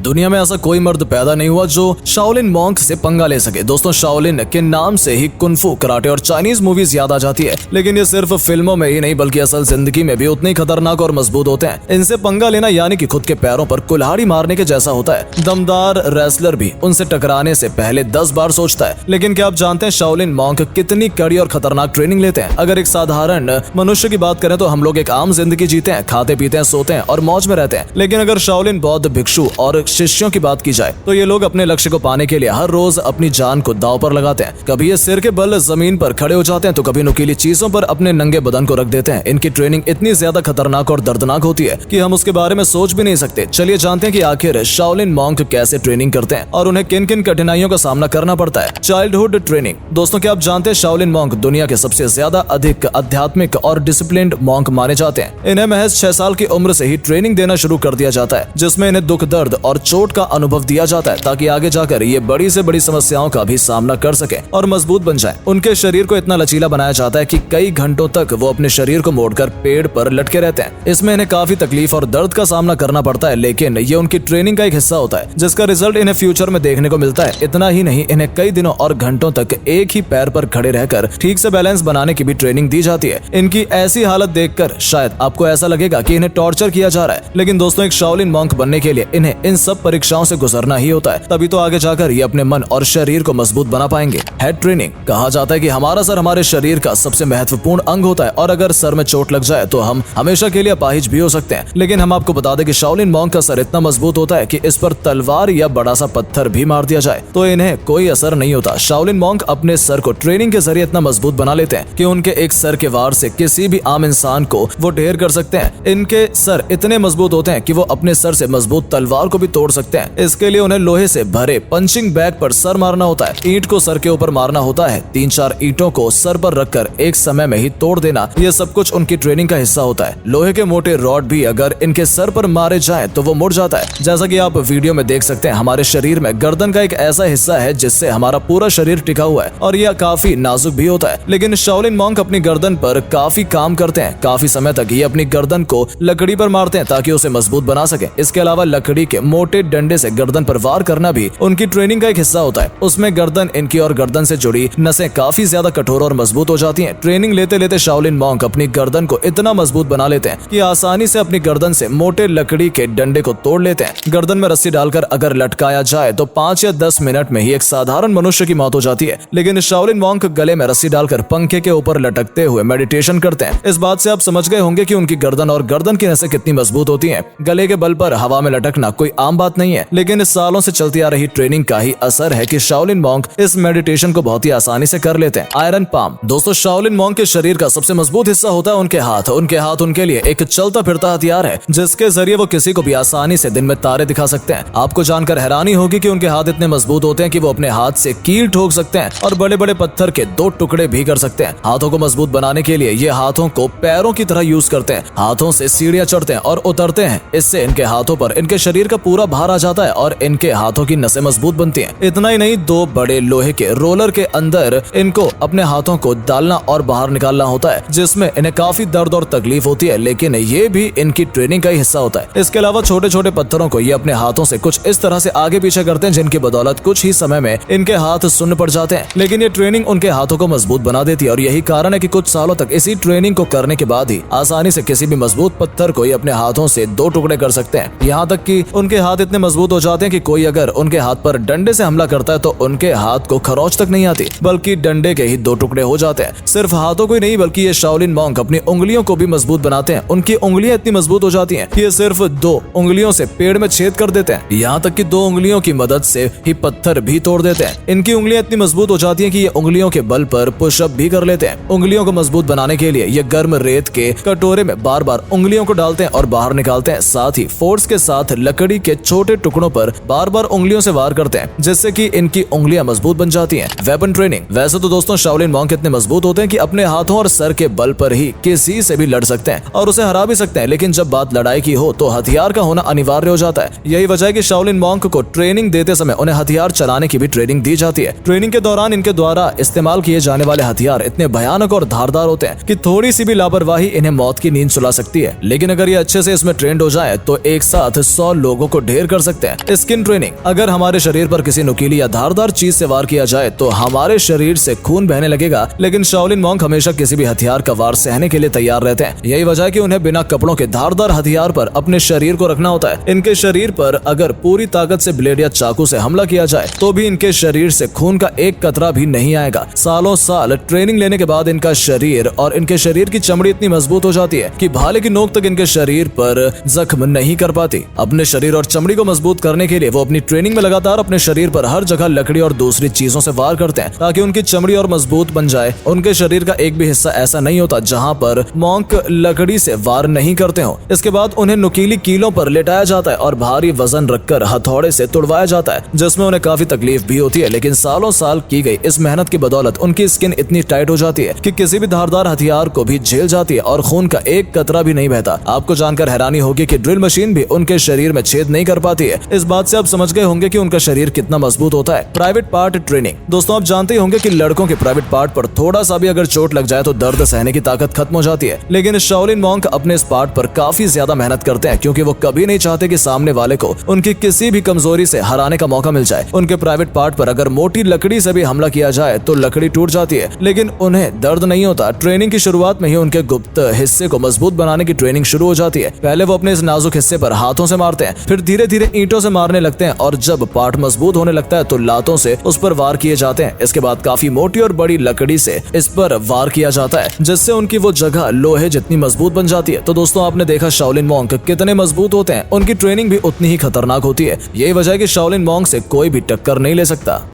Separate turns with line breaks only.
दुनिया में ऐसा कोई मर्द पैदा नहीं हुआ जो शाओलिन मॉन्क से पंगा ले सके। दोस्तों, शाओलिन के नाम से ही कुंफू, कराटे और चाइनीज मूवीज याद आ जाती है, लेकिन ये सिर्फ फिल्मों में ही नहीं बल्कि असल जिंदगी में भी उतने ही खतरनाक और मजबूत होते हैं। इनसे पंगा लेना यानी कि खुद के पैरों पर कुल्हाड़ी मारने के जैसा होता है। दमदार रेसलर भी उनसे टकराने से पहले 10 बार सोचता है। लेकिन क्या आप जानते हैं शाओलिन मॉन्क कितनी कड़ी और खतरनाक ट्रेनिंग लेते हैं? अगर एक साधारण मनुष्य की बात करें तो हम लोग एक आम जिंदगी जीते हैं, खाते पीते हैं, सोते हैं और मौज में रहते हैं। लेकिन अगर शाओलिन बौद्ध भिक्षु और शिष्यों की बात की जाए तो ये लोग अपने लक्ष्य को पाने के लिए हर रोज अपनी जान को दांव पर लगाते हैं। कभी ये सिर के बल जमीन पर खड़े हो जाते हैं तो कभी नुकीली चीजों पर अपने नंगे बदन को रख देते हैं। इनकी ट्रेनिंग इतनी ज्यादा खतरनाक और दर्दनाक होती है कि हम उसके बारे में सोच भी नहीं सकते। चलिए जानते हैं कि आखिर शाओलिन मॉन्क कैसे ट्रेनिंग करते हैं और उन्हें किन किन कठिनाइयों का सामना करना पड़ता है। Childhood training. दोस्तों, क्या आप जानते हैं शाओलिन मॉन्क दुनिया के सबसे ज्यादा अधिक आध्यात्मिक और डिसिप्लिन्ड मॉन्क माने जाते हैं। इन्हें महज 6 साल की उम्र से ही ट्रेनिंग देना शुरू कर दिया जाता है, जिसमें इन्हें दुख, दर्द और चोट का अनुभव दिया जाता है ताकि आगे जाकर ये बड़ी से बड़ी समस्याओं का भी सामना कर सके और मजबूत बन जाए। उनके शरीर को इतना लचीला बनाया जाता है कि कई घंटों तक वो अपने शरीर को मोड़कर पेड़ पर लटके रहते हैं। इसमें इन्हें काफी तकलीफ और दर्द का सामना करना पड़ता है, लेकिन ये उनकी ट्रेनिंग का एक हिस्सा होता है जिसका रिजल्ट इन्हें फ्यूचर में देखने को मिलता है। इतना ही नहीं, इन्हें कई दिनों और घंटों तक एक ही पैर पर खड़े रहकर ठीक से बैलेंस बनाने की भी ट्रेनिंग दी जाती है। इनकी ऐसी हालत देखकर शायद आपको ऐसा लगेगा कि इन्हें टॉर्चर किया जा रहा है, लेकिन दोस्तों, एक शाओलिन मॉन्क बनने के लिए इन्हें इन सब परीक्षाओं से गुजरना ही होता है। तभी तो आगे जाकर ये अपने मन और शरीर को मजबूत बना पाएंगे। Head training. कहा जाता है कि हमारा सर हमारे शरीर का सबसे महत्वपूर्ण अंग होता है और अगर सर में चोट लग जाए तो हम हमेशा के लिए अपाहिज भी हो सकते हैं। लेकिन हम आपको बता दें कि शाओलिन मॉन्क का सर इतना मजबूत होता है कि इस पर तलवार या बड़ा सा पत्थर भी मार दिया जाए तो इन्हें कोई असर नहीं होता। शाओलिन मॉन्क अपने सर को ट्रेनिंग के जरिए इतना मजबूत बना लेते हैं कि उनके एक सर के वार से किसी भी आम इंसान को वो ढेर कर सकते हैं। इनके सर इतने मजबूत होते हैं कि वो अपने सर से मजबूत तलवार को भी तोड़ सकते हैं। इसके लिए उन्हें लोहे से भरे पंचिंग बैग पर सर मारना होता है। ईंट को सर के ऊपर मारना होता है। 3-4 ईंटों को सर पर रखकर एक समय में ही तोड़ देना, ये सब कुछ उनकी ट्रेनिंग का हिस्सा होता है। लोहे के मोटे रॉड भी अगर इनके सर पर मारे जाएं तो वो मुड़ जाता है। जैसा कि आप वीडियो में देख सकते हैं, हमारे शरीर में गर्दन का एक ऐसा हिस्सा है जिससे हमारा पूरा शरीर टिका हुआ है और यह काफी नाजुक भी होता है। लेकिन शाओलिन मॉन्क अपनी गर्दन पर काफी काम करते हैं। काफी समय तक ये अपनी गर्दन को लकड़ी पर मारते हैं ताकि उसे मजबूत बना सके। इसके अलावा लकड़ी के मोटे डंडे से गर्दन पर वार करना भी उनकी ट्रेनिंग का एक हिस्सा होता है। उसमें गर्दन इनकी और गर्दन से जुड़ी नसें काफी ज्यादा कठोर और मजबूत हो जाती हैं। ट्रेनिंग लेते लेते शाओलिन मॉन्क अपनी गर्दन को इतना मजबूत बना लेते हैं कि आसानी से अपनी गर्दन से मोटे लकड़ी के डंडे को तोड़ लेते हैं। गर्दन में रस्सी डालकर अगर लटकाया जाए तो 5 या 10 मिनट में ही एक साधारण मनुष्य की मौत हो जाती है। लेकिन शाओलिन मॉन्क गले में रस्सी डालकर पंखे के ऊपर लटकते हुए मेडिटेशन करते हैं। इस बात से आप समझ गए होंगे कि उनकी गर्दन और गर्दन की नसें कितनी मजबूत होती हैं। गले के बल पर हवा में लटकना कोई आम बात नहीं है, लेकिन इस सालों से चलती आ रही ट्रेनिंग का ही असर है कि शाओलिन मॉन्क इस मेडिटेशन को बहुत ही आसानी से कर लेते हैं। Iron palm. दोस्तों, शाओलिन मॉन्क के शरीर का सबसे मजबूत हिस्सा होता है उनके हाथ। उनके हाथ उनके लिए एक चलता फिरता हथियार है जिसके जरिए वो किसी को भी आसानी से दिन में तारे दिखा सकते हैं। आपको जानकर हैरानी होगी कि उनके हाथ इतने मजबूत होते हैं कि वो अपने हाथ से कील ठोक सकते हैं और बड़े बड़े पत्थर के 2 टुकड़े भी कर सकते हैं। हाथों को मजबूत बनाने के लिए ये हाथों को पैरों की तरह यूज करते हैं। हाथों से सीढ़ियां चढ़ते हैं और उतरते हैं। इससे इनके हाथों पर इनके शरीर का पूरा भार आ जाता है और इनके हाथों की नसें मजबूत बनती हैं। इतना ही नहीं, 2 बड़े लोहे के रोलर के अंदर इनको अपने हाथों को डालना और बाहर निकालना होता है, जिसमें इन्हें काफी दर्द और तकलीफ होती है, लेकिन ये भी इनकी ट्रेनिंग का ही हिस्सा होता है। इसके अलावा छोटे छोटे पत्थरों को ये अपने हाथों से कुछ इस तरह से आगे पीछे करते हैं जिनकी बदौलत कुछ ही समय में इनके हाथ सुन्न पड़ जाते हैं। लेकिन ये ट्रेनिंग उनके हाथों को मजबूत बना देती है और यही कारण है कि कुछ सालों तक इसी ट्रेनिंग को करने के बाद ही आसानी से किसी भी मजबूत पत्थर को ये अपने हाथों से 2 टुकड़े कर सकते हैं। यहाँ तक कि उनके हाथ इतने मजबूत हो जाते हैं कि कोई अगर उनके हाथ पर डंडे से हमला करता है तो उनके हाथ को खरोंच तक नहीं आती, बल्कि डंडे के ही 2 टुकड़े हो जाते हैं। सिर्फ हाथों को ही नहीं बल्कि ये शाओलिन मॉन्क अपनी उंगलियों को भी मजबूत बनाते हैं। उनकी उंगलियां इतनी मजबूत हो जाती हैं कि ये सिर्फ 2 उंगलियों से पेड़ में छेद कर देते हैं। यहाँ तक कि 2 उंगलियों की मदद से ही पत्थर भी तोड़ देते हैं। इनकी उंगलियां इतनी मजबूत हो जाती हैं कि ये उंगलियों के बल पर पुशअप भी कर लेते हैं। उंगलियों को मजबूत बनाने के लिए ये गर्म रेत के कटोरे में बार बार उंगलियों को डालते हैं और बाहर निकालते हैं। साथ ही फोर्स के साथ लकड़ी के छोटे टुकड़ों पर बार बार उंगलियों से वार करते हैं, जिससे कि इनकी उंगलियां मजबूत बन जाती हैं। Weapon training. वैसे तो दोस्तों शाओलिन मॉन्क इतने मजबूत होते हैं कि अपने हाथों और सर के बल पर ही किसी से भी लड़ सकते हैं और उसे हरा भी सकते हैं, लेकिन जब बात लड़ाई की हो तो हथियार का होना अनिवार्य हो जाता है। यही वजह है कि शाओलिन मॉन्क को ट्रेनिंग देते समय उन्हें हथियार चलाने की भी ट्रेनिंग दी जाती है। ट्रेनिंग के दौरान इनके द्वारा इस्तेमाल किए जाने वाले हथियार इतने भयानक और धारदार होते हैं कि थोड़ी सी भी लापरवाही इन्हें मौत की नींद सुला सकती है। लेकिन अगर ये अच्छे से इसमें ट्रेंड हो जाए तो एक साथ 100 लोगों को ढेर ढेर कर सकते हैं। स्किन ट्रेनिंग, अगर हमारे शरीर पर किसी नुकीली या धारदार चीज से वार किया जाए तो हमारे शरीर से खून बहने लगेगा, लेकिन शाओलिन मॉन्क हमेशा किसी भी हथियार का वार सहने के लिए तैयार रहते हैं। यही वजह है कि उन्हें बिना कपड़ों के धारदार हथियार पर अपने शरीर को रखना होता है। इनके शरीर पर अगर पूरी ताकत से ब्लेड या चाकू से हमला किया जाए तो भी इनके शरीर से खून का एक कतरा भी नहीं आएगा। सालों साल ट्रेनिंग लेने के बाद इनका शरीर और इनके शरीर की चमड़ी इतनी मजबूत हो जाती है कि भाले की नोक तक इनके शरीर पर जख्म नहीं कर पाती। अपने शरीर और चमड़ी को मजबूत करने के लिए वो अपनी ट्रेनिंग में लगातार अपने शरीर पर हर जगह लकड़ी और दूसरी चीजों से वार करते हैं ताकि उनकी चमड़ी और मजबूत बन जाए। उनके शरीर का एक भी हिस्सा ऐसा नहीं होता जहां पर मॉन्क लकड़ी से वार नहीं करते हो। इसके बाद उन्हें नुकीली कीलों पर लेटाया जाता है और भारी वजन रखकर हथौड़े से तुड़वाया जाता है, जिसमें उन्हें काफी तकलीफ भी होती है। लेकिन सालों साल की गई इस मेहनत की बदौलत उनकी स्किन इतनी टाइट हो जाती है कि किसी भी धारदार हथियार को भी झेल जाती है और खून का एक कतरा भी नहीं बहता। आपको जानकर हैरानी होगी कि ड्रिल मशीन भी उनके शरीर में छेद नहीं कर पाती है। इस बात से आप समझ गए होंगे कि उनका शरीर कितना मजबूत होता है। प्राइवेट पार्ट ट्रेनिंग, दोस्तों आप जानते ही होंगे कि लड़कों के प्राइवेट पार्ट पर थोड़ा सा भी अगर चोट लग जाए तो दर्द सहने की ताकत खत्म हो जाती है, लेकिन शाओलिन मॉन्क अपने इस पार्ट पर काफी ज्यादा मेहनत करते हैं क्योंकि वो कभी नहीं चाहते कि सामने वाले को उनकी किसी भी कमजोरी से हराने का मौका मिल जाए। उनके प्राइवेट पार्ट पर अगर मोटी लकड़ी से भी हमला किया जाए तो लकड़ी टूट जाती है, लेकिन उन्हें दर्द नहीं होता। ट्रेनिंग की शुरुआत में ही उनके गुप्त हिस्से को मजबूत बनाने की ट्रेनिंग शुरू हो जाती है। पहले वो अपने इस नाजुक हिस्से पर हाथों से मारते हैं, फिर धीरे धीरे ईंटों से मारने लगते हैं और जब पार्ट मजबूत होने लगता है तो लातों से उस पर वार किए जाते हैं। इसके बाद काफी मोटी और बड़ी लकड़ी से इस पर वार किया जाता है, जिससे उनकी वो जगह लोहे जितनी मजबूत बन जाती है। तो दोस्तों आपने देखा शाओलिन मॉन्क कितने मजबूत होते हैं, उनकी ट्रेनिंग भी उतनी ही खतरनाक होती है। यही वजह है कि शाओलिन मॉन्क से कोई भी टक्कर नहीं ले सकता।